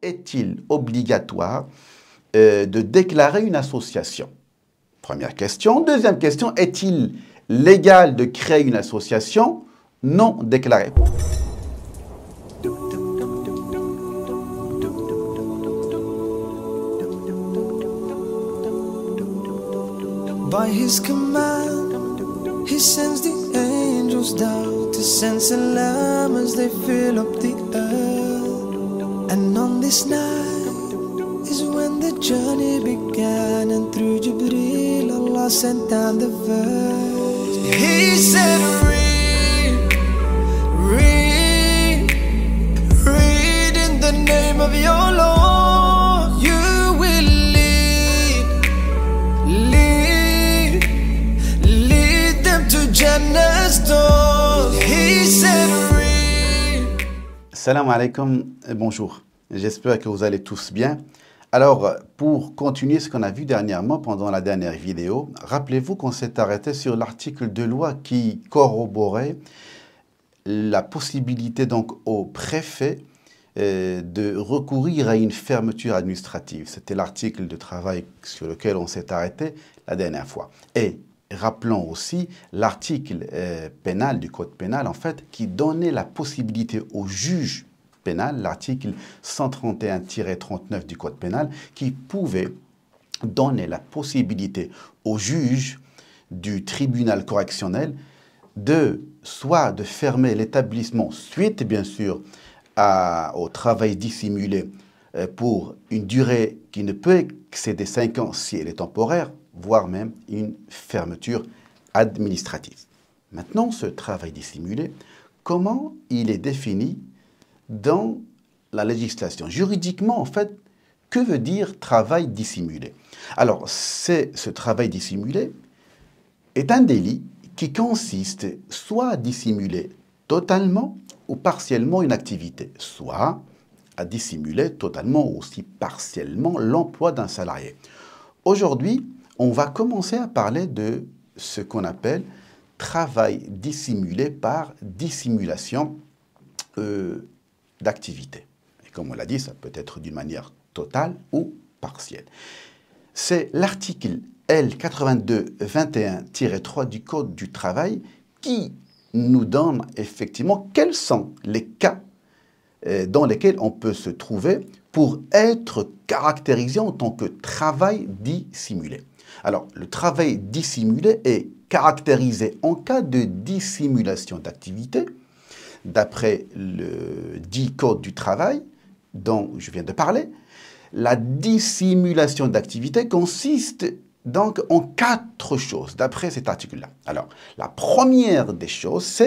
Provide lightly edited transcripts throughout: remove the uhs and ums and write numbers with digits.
est-il obligatoire de déclarer une association? Première question. Deuxième question, est-il légal de créer une association non déclarée? By his command, he sends the angels down to send salam as they fill up the earth. And on this night is when the journey began, and through Jibreel Allah sent down the verse. He said, read, read, read in the name of your Lord. You will lead, lead, lead them to Jannah's door. He said, read. Salam alaikum, bonjour. J'espère que vous allez tous bien. Alors, pour continuer ce qu'on a vu dernièrement pendant la dernière vidéo, rappelez-vous qu'on s'est arrêté sur l'article de loi qui corroborait la possibilité donc au préfet de recourir à une fermeture administrative. C'était l'article de travail sur lequel on s'est arrêté la dernière fois. Et rappelons aussi l'article pénal du code pénal, en fait, qui donnait la possibilité au juge pénal, l'article 131-39 du code pénal, qui pouvait donner la possibilité au juge du tribunal correctionnel soit de fermer l'établissement suite, bien sûr, au travail dissimulé pour une durée qui ne peut excéder 5 ans si elle est temporaire, voire même une fermeture administrative. Maintenant, ce travail dissimulé, comment il est défini dans la législation? Juridiquement, en fait, que veut dire travail dissimulé? Alors, ce travail dissimulé est un délit qui consiste soit à dissimuler totalement ou partiellement une activité, soit à dissimuler totalement ou aussi partiellement l'emploi d'un salarié. Aujourd'hui, on va commencer à parler de ce qu'on appelle travail dissimulé par dissimulation d'activité. Et comme on l'a dit, ça peut être d'une manière totale ou partielle. C'est l'article L8221-3 du Code du travail qui nous donne effectivement quels sont les cas dans lesquels on peut se trouver pour être caractérisé en tant que travail dissimulé. Alors, le travail dissimulé est caractérisé en cas de dissimulation d'activité, d'après le dit Code du travail dont je viens de parler. La dissimulation d'activité consiste donc en 4 choses, d'après cet article-là. Alors, la première des choses,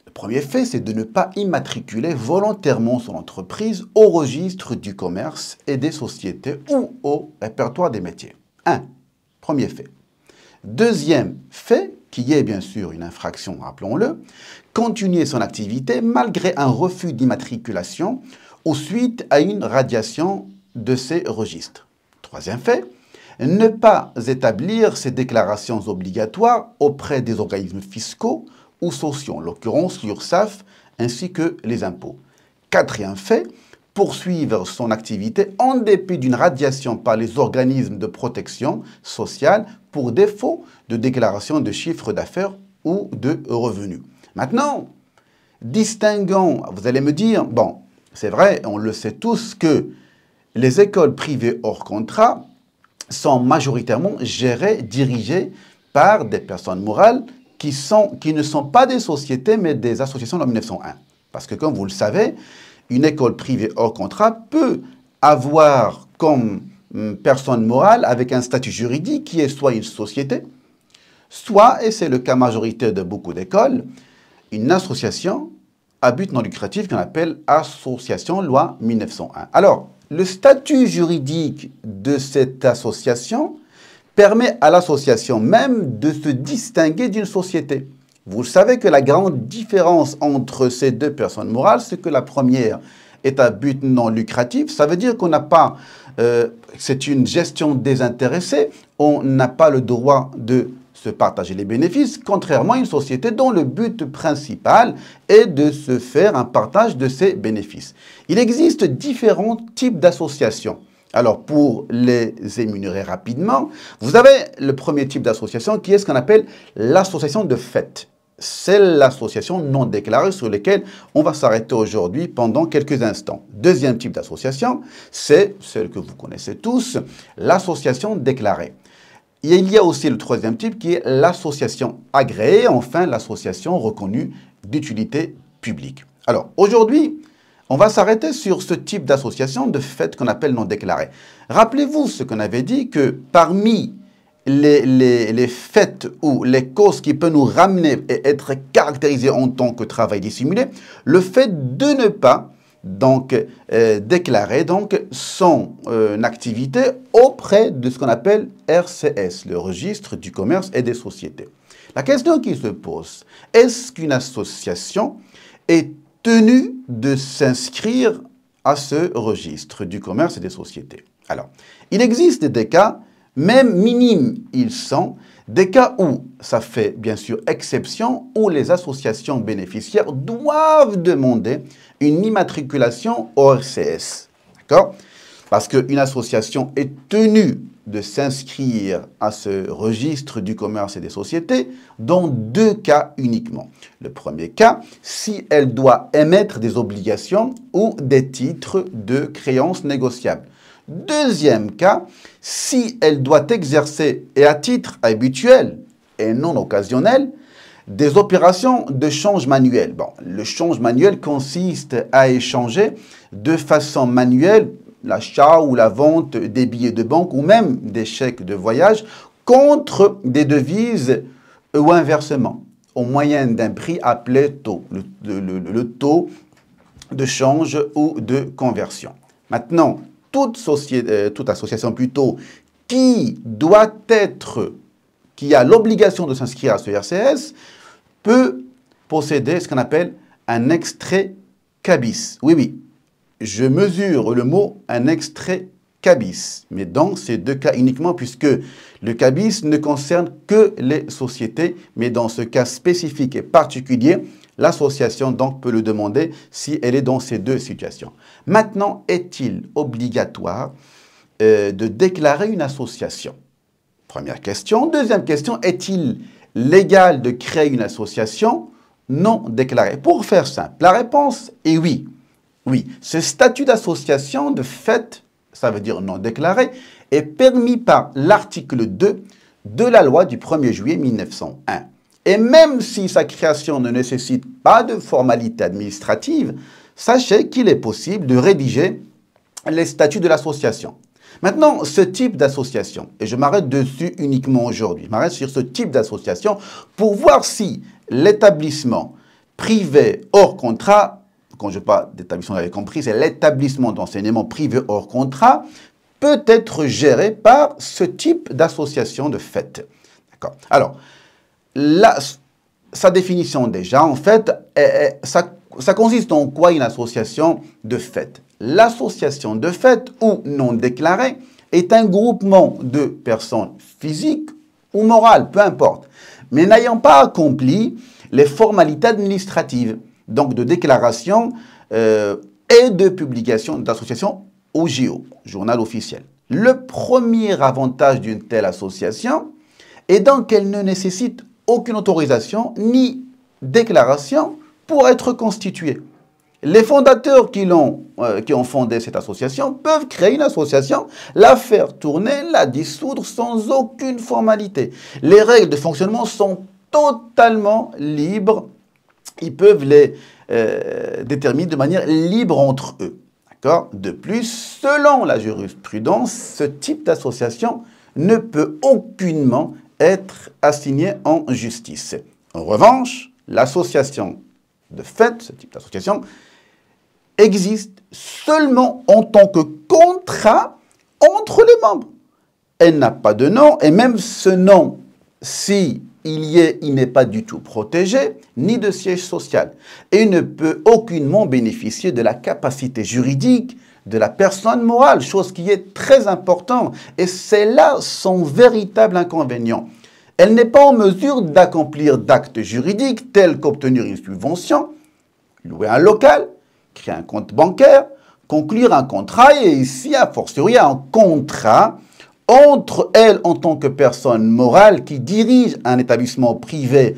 le premier fait, c'est de ne pas immatriculer volontairement son entreprise au registre du commerce et des sociétés ou au répertoire des métiers. Premier fait. Deuxième fait, qui est bien sûr une infraction, rappelons-le, continuer son activité malgré un refus d'immatriculation ou suite à une radiation de ces registres. Troisième fait, ne pas établir ses déclarations obligatoires auprès des organismes fiscaux ou sociaux, en l'occurrence l'URSSAF, ainsi que les impôts. Quatrième fait, poursuivre son activité en dépit d'une radiation par les organismes de protection sociale pour défaut de déclaration de chiffre d'affaires ou de revenus. Maintenant, distinguons, vous allez me dire, bon, c'est vrai, on le sait tous que les écoles privées hors contrat sont majoritairement gérées, dirigées par des personnes morales qui ne sont pas des sociétés, mais des associations de 1901. Parce que, comme vous le savez, une école privée hors contrat peut avoir comme personne morale avec un statut juridique qui est soit une société, soit, et c'est le cas majoritaire de beaucoup d'écoles, une association à but non lucratif qu'on appelle association loi 1901. Alors, le statut juridique de cette association permet à l'association même de se distinguer d'une société. Vous savez que la grande différence entre ces deux personnes morales, c'est que la première est à but non lucratif. Ça veut dire qu'on n'a pas, c'est une gestion désintéressée, on n'a pas le droit de se partager les bénéfices, contrairement à une société dont le but principal est de se faire un partage de ses bénéfices. Il existe différents types d'associations. Alors, pour les énumérer rapidement, vous avez le premier type d'association qui est ce qu'on appelle l'association de fait. C'est l'association non déclarée sur laquelle on va s'arrêter aujourd'hui pendant quelques instants. Deuxième type d'association, c'est celle que vous connaissez tous, l'association déclarée. Et il y a aussi le troisième type qui est l'association agréée, enfin l'association reconnue d'utilité publique. Alors, aujourd'hui, on va s'arrêter sur ce type d'association de fait qu'on appelle non déclarée. Rappelez-vous ce qu'on avait dit que parmi les faits ou les causes qui peuvent nous ramener et être caractérisées en tant que travail dissimulé, le fait de ne pas déclarer son activité auprès de ce qu'on appelle RCS, le registre du commerce et des sociétés. La question qui se pose, est-ce qu'une association est tenue de s'inscrire à ce registre du commerce et des sociétés? Alors, il existe des cas, même minimes ils sont, des cas où ça fait bien sûr exception, où les associations bénéficiaires doivent demander une immatriculation au RCS. D'accord? Parce qu'une association est tenue de s'inscrire à ce registre du commerce et des sociétés dans deux cas uniquement. Le premier cas, si elle doit émettre des obligations ou des titres de créances négociables. Deuxième cas, si elle doit exercer, et à titre habituel et non occasionnel, des opérations de change manuel. Bon, le change manuel consiste à échanger de façon manuelle l'achat ou la vente des billets de banque ou même des chèques de voyage contre des devises ou inversement, au moyen d'un prix appelé taux, le taux de change ou de conversion. Maintenant, toute association plutôt qui a l'obligation de s'inscrire à ce RCS peut posséder ce qu'on appelle un extrait CABIS. Oui, oui, je mesure le mot un extrait CABIS, mais dans ces deux cas uniquement, puisque le CABIS ne concerne que les sociétés, mais dans ce cas spécifique et particulier, l'association donc peut le demander si elle est dans ces deux situations. Maintenant, est-il obligatoire de déclarer une association? Première question. Deuxième question, est-il légal de créer une association non déclarée? Pour faire simple, la réponse est oui. Oui, ce statut d'association de fait, ça veut dire non déclaré, est permis par l'article 2 de la loi du 1er juillet 1901. Et même si sa création ne nécessite pas de formalité administrative, sachez qu'il est possible de rédiger les statuts de l'association. Maintenant, ce type d'association, et je m'arrête dessus uniquement aujourd'hui, je m'arrête sur ce type d'association pour voir si l'établissement privé hors contrat, quand je parle d'établissement, vous avez compris, c'est l'établissement d'enseignement privé hors contrat, peut être géré par ce type d'association de fait. D'accord. Alors, sa définition déjà, en fait, ça consiste en quoi une association de fait? L'association de fait ou non déclarée est un groupement de personnes physiques ou morales, peu importe, mais n'ayant pas accompli les formalités administratives, donc de déclaration et de publication d'association au JO, journal officiel. Le premier avantage d'une telle association est donc qu'elle ne nécessite aucune autorisation ni déclaration pour être constituée. Les fondateurs qui ont fondé cette association peuvent créer une association, la faire tourner, la dissoudre sans aucune formalité. Les règles de fonctionnement sont totalement libres. Ils peuvent les déterminer de manière libre entre eux. De plus, selon la jurisprudence, ce type d'association ne peut aucunement être assigné en justice. En revanche, l'association de fait, ce type d'association, existe seulement en tant que contrat entre les membres. Elle n'a pas de nom, et même ce nom, si il n'est pas du tout protégé, ni de siège social, et ne peut aucunement bénéficier de la capacité juridique de la personne morale, chose qui est très importante, et c'est là son véritable inconvénient. elle n'est pas en mesure d'accomplir d'actes juridiques tels qu'obtenir une subvention, louer un local, créer un compte bancaire, conclure un contrat et ici, a fortiori, un contrat entre elle en tant que personne morale qui dirige un établissement privé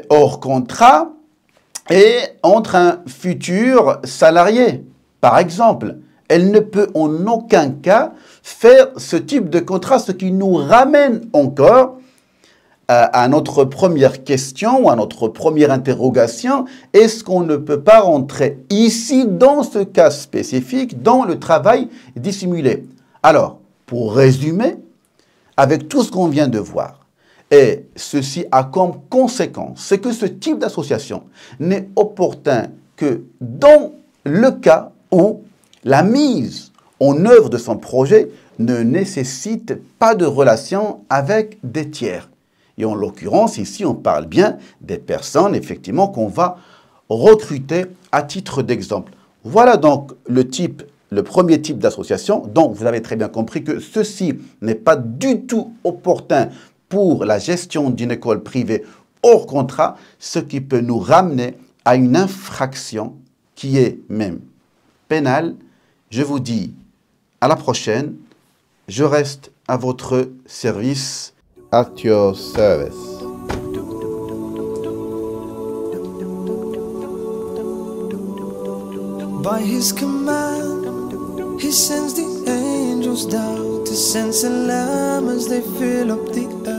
hors contrat et entre un futur salarié. Par exemple, elle ne peut en aucun cas faire ce type de contrat, ce qui nous ramène encore à notre première question ou à notre première interrogation. Est-ce qu'on ne peut pas rentrer ici, dans ce cas spécifique, dans le travail dissimulé? Alors, pour résumer, avec tout ce qu'on vient de voir, et ceci a comme conséquence, c'est que ce type d'association n'est opportun que dans le cas où la mise en œuvre de son projet ne nécessite pas de relation avec des tiers. Et en l'occurrence, ici, on parle bien des personnes, effectivement, qu'on va recruter à titre d'exemple. Voilà donc le premier type d'association. Donc, vous avez très bien compris que ceci n'est pas du tout opportun pour la gestion d'une école privée hors contrat, ce qui peut nous ramener à une infraction qui est même pénale. Je vous dis à la prochaine. Je reste à votre service. At your service. By his command, he sends the angels down to send salam as they fill up the earth.